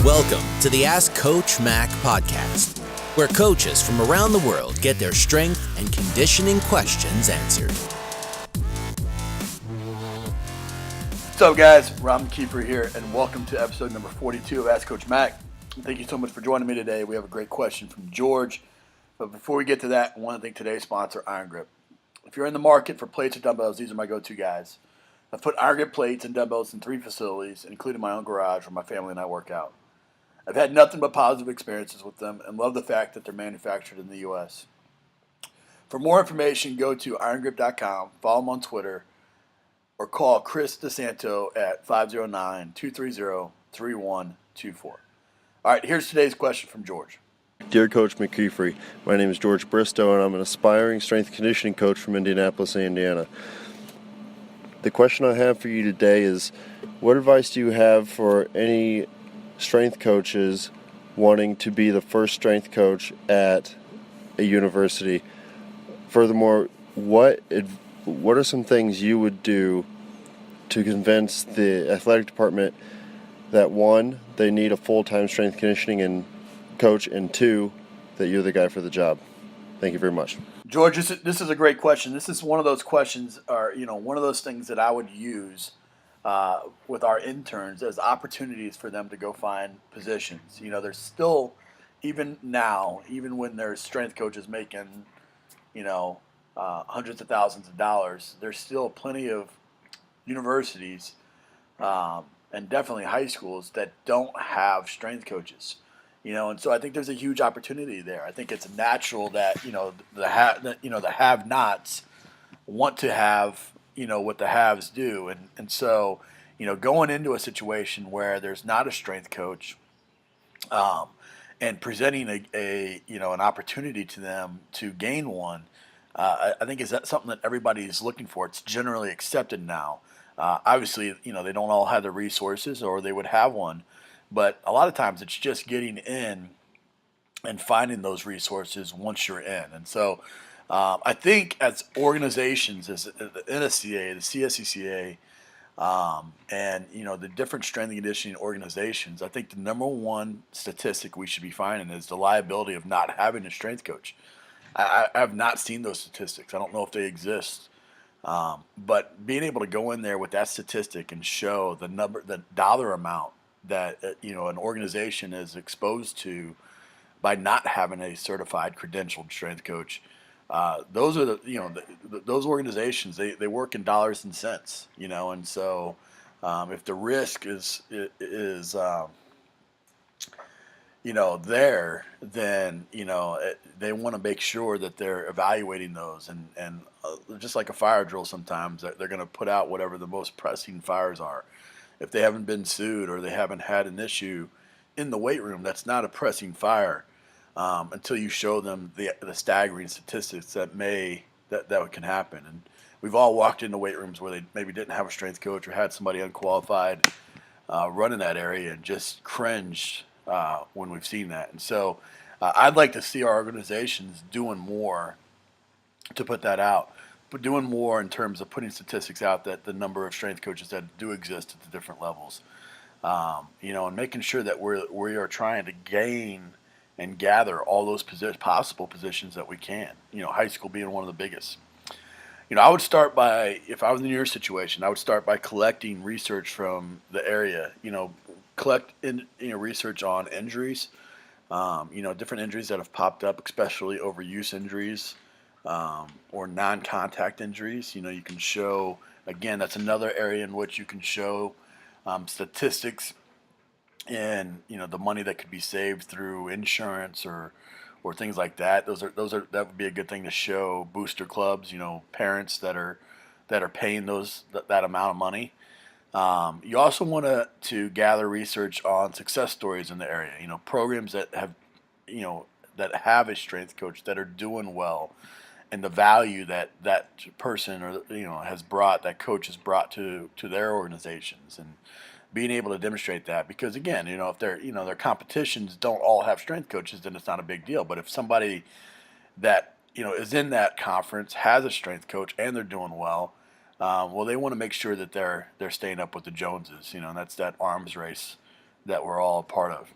Welcome to the Ask Coach Mac podcast, where coaches from around the world get their strength and conditioning questions answered. What's up, guys? Rob McKeefery here, and welcome to episode number 42 of Ask Coach Mac. Thank you so much for joining me today. We have a great question from George. But before we get to that, I want to thank today's sponsor, Iron Grip. If you're in the market for plates or dumbbells, these are my go-to guys. I've put Iron Grip plates and dumbbells in 3 facilities, including my own garage where my family and I work out. I've had nothing but positive experiences with them and love the fact that they're manufactured in the U.S. For more information, go to irongrip.com, follow them on Twitter, or call Chris DeSanto at 509-230-3124. All right, here's today's question from George. Dear Coach McKeefery, my name is George Bristow, and I'm an aspiring strength conditioning coach from Indianapolis, Indiana. The question I have for you today is, what advice do you have for any strength coaches wanting to be the first strength coach at a university? Furthermore, what are some things you would do to convince the athletic department that, one, they need a full-time strength conditioning and coach, and 2, that you're the guy for the job? Thank you very much. George, this is a great question. This is one of those questions, or one of those things that I would use with our interns as opportunities for them to go find positions. There's still, even now, even when there's strength coaches making, hundreds of thousands of dollars, there's still plenty of universities and definitely high schools that don't have strength coaches. And so I think there's a huge opportunity there. I think it's natural that the have-nots want to have what the haves do, and so going into a situation where there's not a strength coach, and presenting an opportunity to them to gain one, I think is that something that everybody is looking for. It's generally accepted now. Obviously, they don't all have the resources, or they would have one. But a lot of times it's just getting in and finding those resources once you're in. And so I think as organizations, as the NSCA, the CSCCA, and the different strength and conditioning organizations, I think the number one statistic we should be finding is the liability of not having a strength coach. I have not seen those statistics. I don't know if they exist. But being able to go in there with that statistic and show the dollar amount that an organization is exposed to by not having a certified credentialed strength coach, those are those organizations, they work in dollars and cents, and so if the risk is there, then they want to make sure that they're evaluating those, and just like a fire drill, sometimes they're going to put out whatever the most pressing fires are. If they haven't been sued or they haven't had an issue in the weight room, that's not a pressing fire until you show them the staggering statistics that can happen. And we've all walked into weight rooms where they maybe didn't have a strength coach or had somebody unqualified running that area and just cringed when we've seen that. And so I'd like to see our organizations doing more to put that out. But doing more in terms of putting statistics out that the number of strength coaches that do exist at the different levels, and making sure that we are trying to gain and gather all those possible positions that we can. High school being one of the biggest. I would start by, if I was in your situation, I would start by collecting research from the area. Collect research on injuries, different injuries that have popped up, especially overuse injuries. Or non-contact injuries. You can show, again, that's another area in which you can show statistics and the money that could be saved through insurance or things like that. That would be a good thing to show booster clubs, parents that are paying that amount of money. You also want to gather research on success stories in the area. Programs that have a strength coach that are doing well, and the value that person or has brought, that coach has brought to their organizations, and being able to demonstrate that. Because again, if their competitions don't all have strength coaches, then it's not a big deal. But if somebody that is in that conference has a strength coach and they're doing well, well, they want to make sure that they're staying up with the Joneses. And that's that arms race that we're all a part of.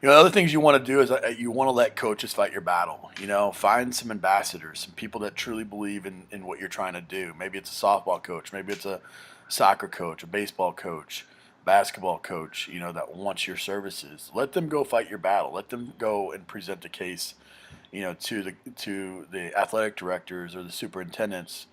You know, the other things you want to do is you want to let coaches fight your battle. You know, find some ambassadors, some people that truly believe in what you're trying to do. Maybe it's a softball coach, maybe it's a soccer coach, a baseball coach, basketball coach, you know, that wants your services. Let them go fight your battle. Let them go and present a case, you know, to the athletic directors or the superintendents,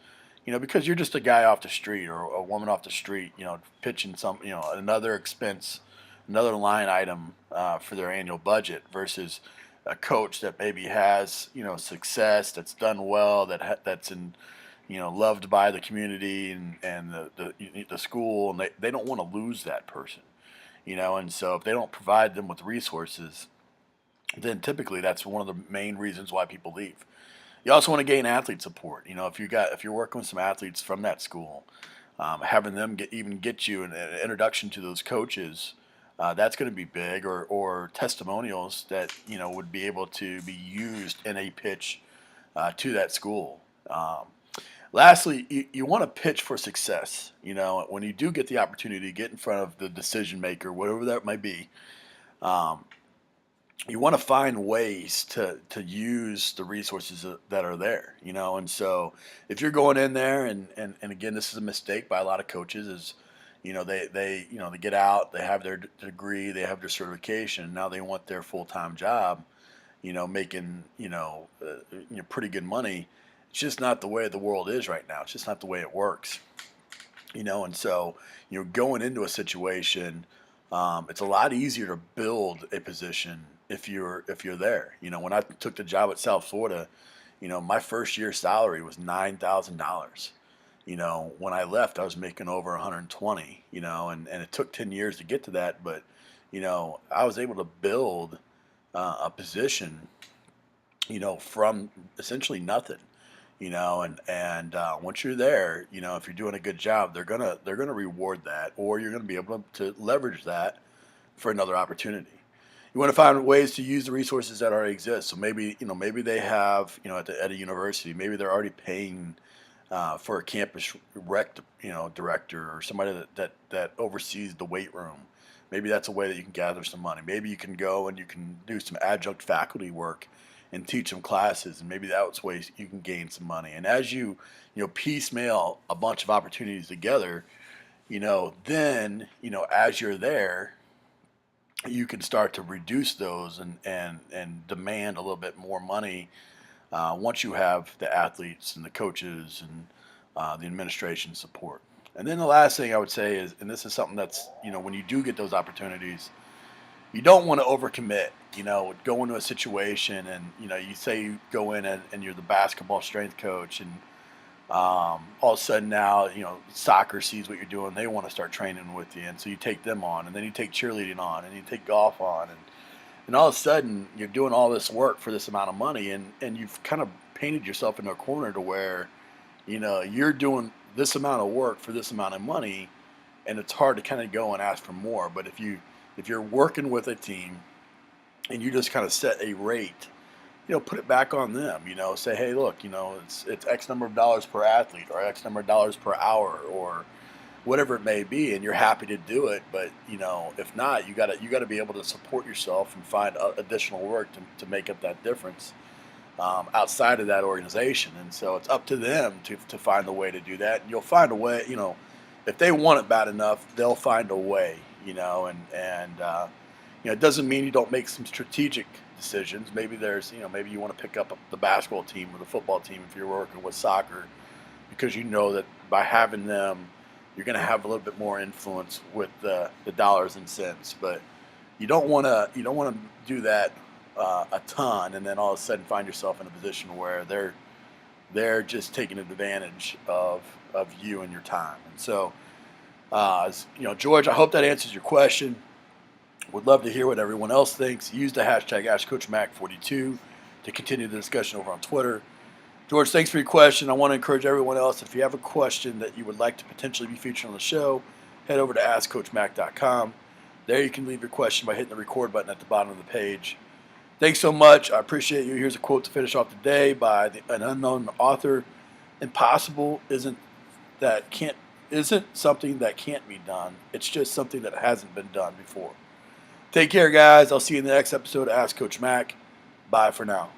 you know, because you're just a guy off the street or a woman off the street, you know, pitching some, you know, another expense, another line item for their annual budget versus a coach that maybe has, you know, success, that's done well, that's in, you know, loved by the community and the school, and they don't want to lose that person, you know, and so if they don't provide them with resources, then typically that's one of the main reasons why people leave. You also want to gain athlete support. You know, if you're working with some athletes from that school, having them get you an introduction to those coaches, that's going to be big. Or testimonials that, you know, would be able to be used in a pitch to that school. Lastly, you want to pitch for success. You know, when you do get the opportunity to get in front of the decision maker, whatever that might be, you want to find ways to use the resources that are there, you know. And so if you're going in there and again, this is a mistake by a lot of coaches is, you know, they you know, they get out, they have their degree, they have their certification, now they want their full-time job, you know, making, you know, pretty good money. It's just not the way the world is right now. It's just not the way it works, you know. And so, you know, going into a situation, it's a lot easier to build a position if you're there. You know, when I took the job at South Florida, you know, my first year salary was $9,000. You know, when I left, I was making over 120. You know, and it took 10 years to get to that, but you know, I was able to build a position, you know, from essentially nothing. You know, and once you're there, you know, if you're doing a good job, they're gonna reward that, or you're gonna be able to leverage that for another opportunity. You want to find ways to use the resources that already exist. So maybe, you know, maybe they have, you know, at a university, maybe they're already paying for a campus rec, you know, director or somebody that oversees the weight room. Maybe that's a way that you can gather some money. Maybe you can go and you can do some adjunct faculty work and teach them classes, and maybe that's ways you can gain some money. And as you know, piecemeal a bunch of opportunities together, you know, then, you know, as you're there, you can start to reduce those and demand a little bit more money once you have the athletes and the coaches and the administration support. And then the last thing I would say is, and this is something that's, you know, when you do get those opportunities, you don't want to overcommit. You know, go into a situation and, you know, you say you go in and you're the basketball strength coach, and all of a sudden now, you know, soccer sees what you're doing. They want to start training with you. And so you take them on, and then you take cheerleading on, and you take golf on. And all of a sudden you're doing all this work for this amount of money, and you've kind of painted yourself into a corner to where, you know, you're doing this amount of work for this amount of money, and it's hard to kind of go and ask for more. But if you're working with a team and you just kind of set a rate, you know, put it back on them. You know, say, hey, look, you know, it's X number of dollars per athlete, or X number of dollars per hour, or whatever it may be, and you're happy to do it. But, you know, if not, you gotta be able to support yourself and find additional work to make up that difference outside of that organization. And so it's up to them to find a way to do that. And you'll find a way. You know, if they want it bad enough, they'll find a way. You know, and you know, it doesn't mean you don't make some strategic decisions. Maybe maybe you want to pick up the basketball team or the football team if you're working with soccer, because you know that by having them, you're going to have a little bit more influence with the dollars and cents. But you don't want to do that a ton, and then all of a sudden find yourself in a position where they're just taking advantage of you and your time. And so, you know, George, I hope that answers your question. Would love to hear what everyone else thinks. Use the hashtag AskCoachMac42 to continue the discussion over on Twitter. George, thanks for your question. I want to encourage everyone else, if you have a question that you would like to potentially be featured on the show, head over to AskCoachMac.com. There you can leave your question by hitting the record button at the bottom of the page. Thanks so much. I appreciate you. Here's a quote to finish off the day by an unknown author. Impossible isn't isn't something that can't be done. It's just something that hasn't been done before. Take care, guys. I'll see you in the next episode of Ask Coach Mac. Bye for now.